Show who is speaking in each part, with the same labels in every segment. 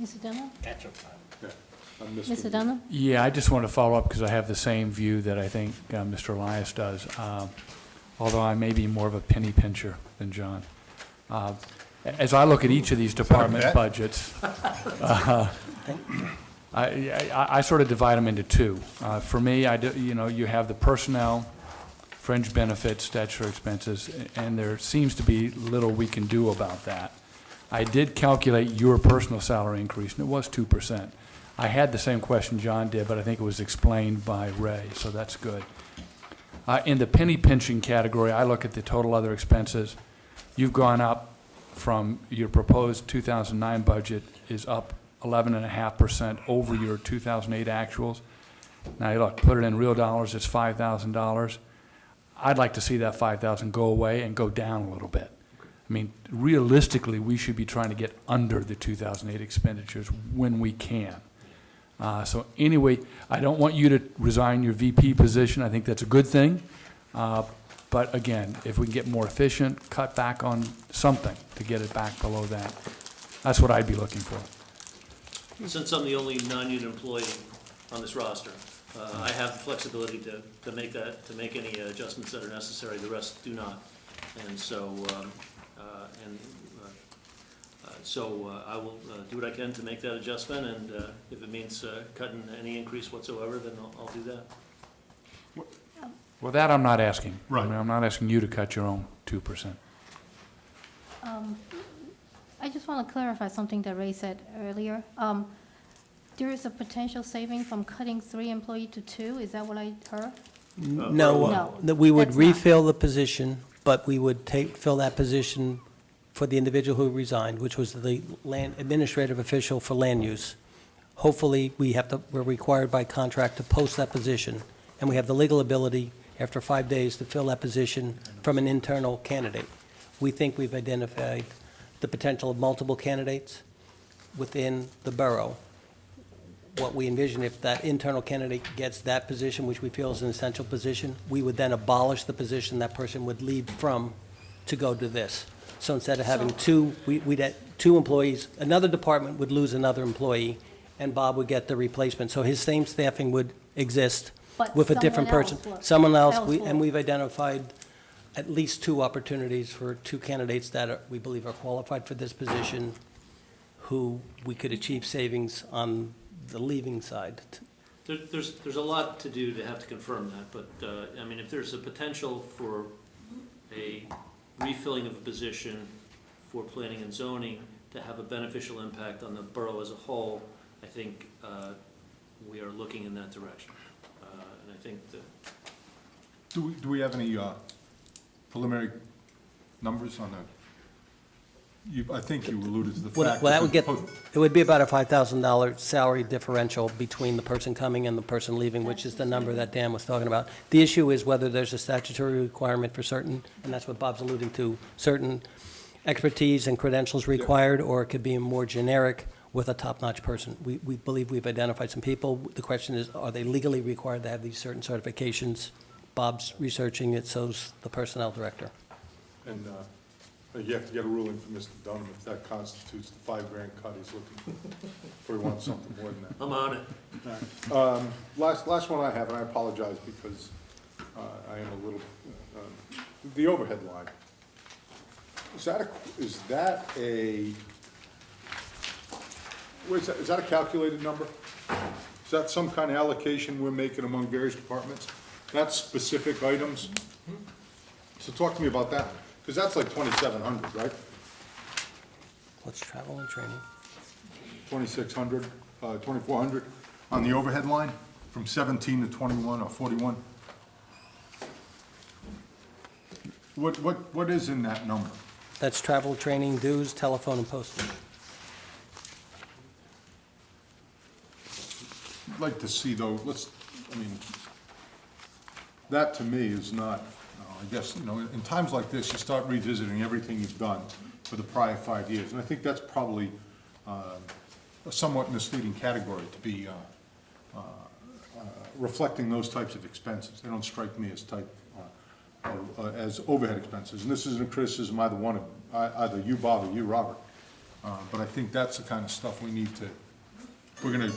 Speaker 1: Mr. Dunham?
Speaker 2: Catch-up time.
Speaker 3: Yeah, I'm missing
Speaker 1: Mr. Dunham?
Speaker 4: Yeah, I just want to follow up because I have the same view that I think Mr. Elias does, although I may be more of a penny pincher than John. As I look at each of these department
Speaker 3: bet?
Speaker 4: budgets, I sort of divide them into two. For me, you have the personnel, fringe benefits, statutory expenses, and there seems to be little we can do about that. I did calculate your personal salary increase, and it was 2%. I had the same question John did, but I think it was explained by Ray, so that's good. In the penny pinching category, I look at the total other expenses. You've gone up from your proposed 2009 budget is up 11.5% over your 2008 actuals. Now, look, put it in real dollars, it's $5,000. I'd like to see that $5,000 go away and go down a little bit. I mean, realistically, we should be trying to get under the 2008 expenditures when we can. So anyway, I don't want you to resign your VP position. I think that's a good thing. But again, if we can get more efficient, cut back on something to get it back below that, that's what I'd be looking for.
Speaker 5: Since I'm the only non-union employee on this roster, I have the flexibility to make any adjustments that are necessary. The rest do not. And so, I will do what I can to make that adjustment, and if it means cutting any increase whatsoever, then I'll do that.
Speaker 4: Well, that I'm not asking.
Speaker 3: Right.
Speaker 4: I mean, I'm not asking you to cut your own 2%.
Speaker 1: I just want to clarify something that Ray said earlier. There is a potential saving from cutting 3 employees to 2, is that what I heard?
Speaker 5: No.
Speaker 1: No,
Speaker 6: That we would
Speaker 1: that's not.
Speaker 6: refill the position, but we would fill that position for the individual who resigned, which was the land administrative official for land use. Hopefully, we're required by contract to post that position, and we have the legal ability, after 5 days, to fill that position from an internal candidate. We think we've identified the potential of multiple candidates within the borough. What we envision, if that internal candidate gets that position, which we feel is an essential position, we would then abolish the position that person would leave from to go to this. So instead of having we'd have 2 employees, another department would lose another employee, and Bob would get the replacement. So his same staffing would exist
Speaker 1: But
Speaker 6: with a different
Speaker 1: someone
Speaker 6: person.
Speaker 1: else will-
Speaker 6: Someone else,
Speaker 1: will.
Speaker 6: and we've identified at least 2 opportunities for 2 candidates that we believe are qualified for this position, who we could achieve savings on the leaving side.
Speaker 5: There's a lot to do to have to confirm that, but, I mean, if there's a potential for a refilling of a position for planning and zoning to have a beneficial impact on the borough as a whole, I think we are looking in that direction. And I think that
Speaker 3: Do we have any preliminary numbers on that? I think you alluded to the fact.
Speaker 6: Well, that would
Speaker 3: that
Speaker 6: it would be about a $5,000 salary differential between the person coming and the person leaving, which is the number that Dan was talking about. The issue is whether there's a statutory requirement for certain, and that's what Bob's alluding to, certain expertise and credentials required, or it could be more generic with a top-notch person. We believe we've identified some people. The question is, are they legally required to have these certain certifications? Bob's researching it, so's the personnel director.
Speaker 3: And you have to get a ruling from Mr. Dunham if that constitutes the $5,000 cut he's looking for. If he wants something more than that.
Speaker 5: I'm on it.
Speaker 3: Last one I have, and I apologize because I am a little, the overhead line. Is that a calculated number? Is that some kind of allocation we're making among various departments? Not specific items? So talk to me about that, because that's like 2,700, right?
Speaker 6: What's travel and training?
Speaker 3: 2,600, 2,400 on the overhead line, from 17 to 21 or 41? What is in that number?
Speaker 6: That's travel, training, dues, telephone, and postage.
Speaker 3: I'd like to see though, that to me is not, I guess, in times like this, you start revisiting everything you've done for the prior 5 years. And I think that's probably a somewhat misleading category to be reflecting those types of expenses. They don't strike me as as overhead expenses. And this isn't a criticism either you, Bob, or you, Robert. But I think that's the kind of stuff we need to, we're gonna,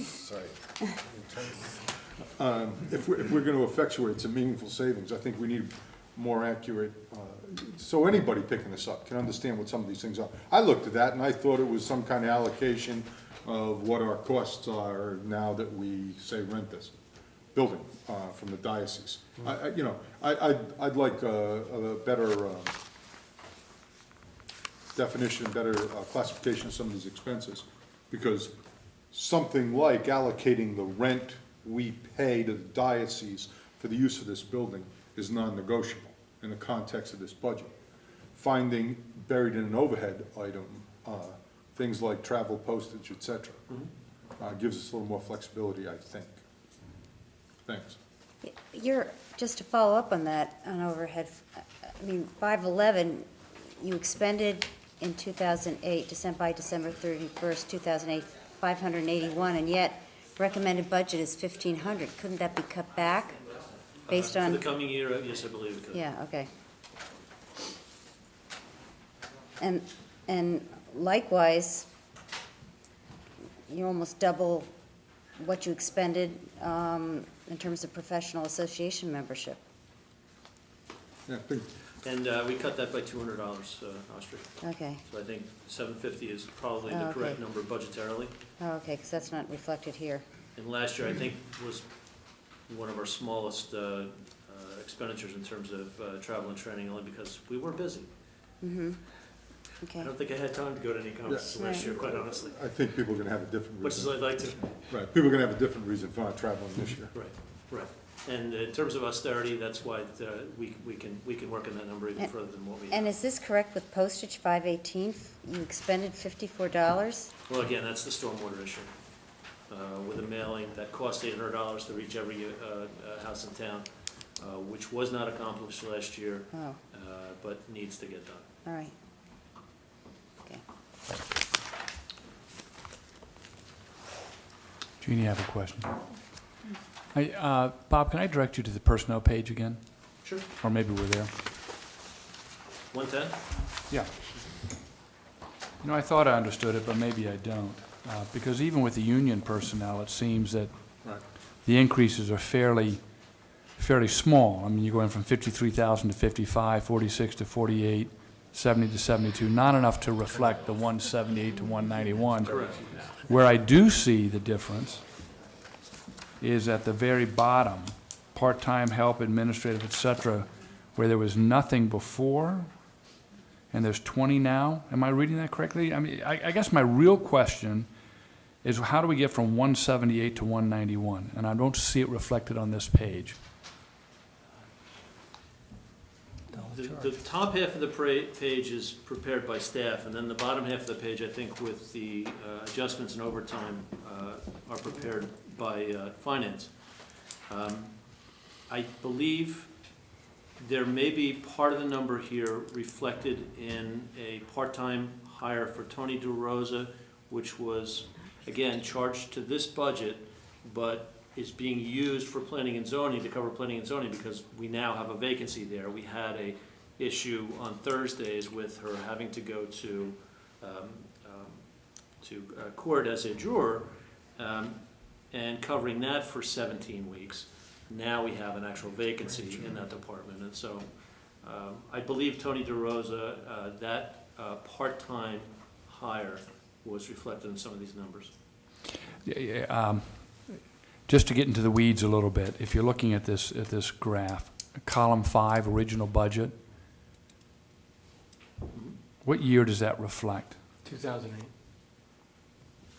Speaker 3: sorry. If we're gonna effectuate some meaningful savings, I think we need more accurate, so anybody picking this up can understand what some of these things are. I looked at that and I thought it was some kind of allocation of what our costs are now that we, say, rent this building from the diocese. I'd like a better definition, better classification of some of these expenses, because something like allocating the rent we pay to the diocese for the use of this building is non-negotiable in the context of this budget. Finding buried in an overhead item, things like travel, postage, et cetera, gives us a little more flexibility, I think. Thanks.
Speaker 2: Just to follow up on that, on overhead, I mean, 511, you expended in 2008, by December 31st, 2008, 581, and yet recommended budget is 1,500. Couldn't that be cut back based on?
Speaker 5: For the coming year, yes, I believe it could.
Speaker 2: Yeah, okay. And likewise, you almost double what you expended in terms of professional association membership.
Speaker 3: Yeah, I think,
Speaker 5: And we cut that by $200, Austria.
Speaker 2: Okay,
Speaker 5: So I think 750 is probably
Speaker 2: Oh,
Speaker 5: the
Speaker 2: okay.
Speaker 5: correct number budgetarily.
Speaker 2: oh, okay, because that's not reflected here.
Speaker 5: And last year, I think, was one of our smallest expenditures in terms of travel and training, only because we were busy.
Speaker 2: Mm-hmm,
Speaker 5: I
Speaker 2: okay.
Speaker 5: don't think I had time to go to any conferences last year, quite honestly,
Speaker 3: I think people are gonna have a different
Speaker 5: much as
Speaker 3: reason.
Speaker 5: I'd like to.
Speaker 3: Right, people are gonna have a different reason for not traveling this year.
Speaker 5: Right. And in terms of austerity, that's why we can work on that number even
Speaker 2: And-
Speaker 5: further than what we.
Speaker 2: And is this correct with postage, 518? You expended $54?
Speaker 5: Well, again, that's the stormwater issue. With a mailing, that costs $800 to reach every house in town, which was not accomplished last year,
Speaker 2: Oh,
Speaker 5: but needs to get done.
Speaker 2: all right. Okay.
Speaker 4: Jeannie, I have a question. Hey, Bob, can I direct you to the personnel page again?
Speaker 5: Sure.
Speaker 4: Or maybe we're there.
Speaker 5: 110?
Speaker 4: Yeah. You know, I thought I understood it, but maybe I don't. Because even with the union personnel, it seems that
Speaker 3: Right.
Speaker 4: the increases are fairly small. I mean, you're going from 53,000 to 55, 46 to 48, 70 to 72, not enough to reflect the 178 to 191.
Speaker 5: Correct.
Speaker 4: Where I do see the difference is at the very bottom, part-time help, administrative, et cetera, where there was nothing before, and there's 20 now. Am I reading that correctly? I mean, I guess my real question is how do we get from 178 to 191? And I don't see it reflected on this page.
Speaker 5: The top half of the page is prepared by staff, and then the bottom half of the page, I think, with the adjustments and overtime, are prepared by finance. I believe there may be part of the number here reflected in a part-time hire for Tony DeRosa, which was, again, charged to this budget, but is being used for planning and zoning, to cover planning and zoning, because we now have a vacancy there. We had a issue on Thursdays with her having to go to court as a juror, and covering that for 17 weeks. Now we have an actual vacancy in that department, and so I believe Tony DeRosa, that part-time hire was reflected in some of these numbers.
Speaker 4: Just to get into the weeds a little bit, if you're looking at this graph, column 5, original budget, what year does that reflect?
Speaker 7: 2008.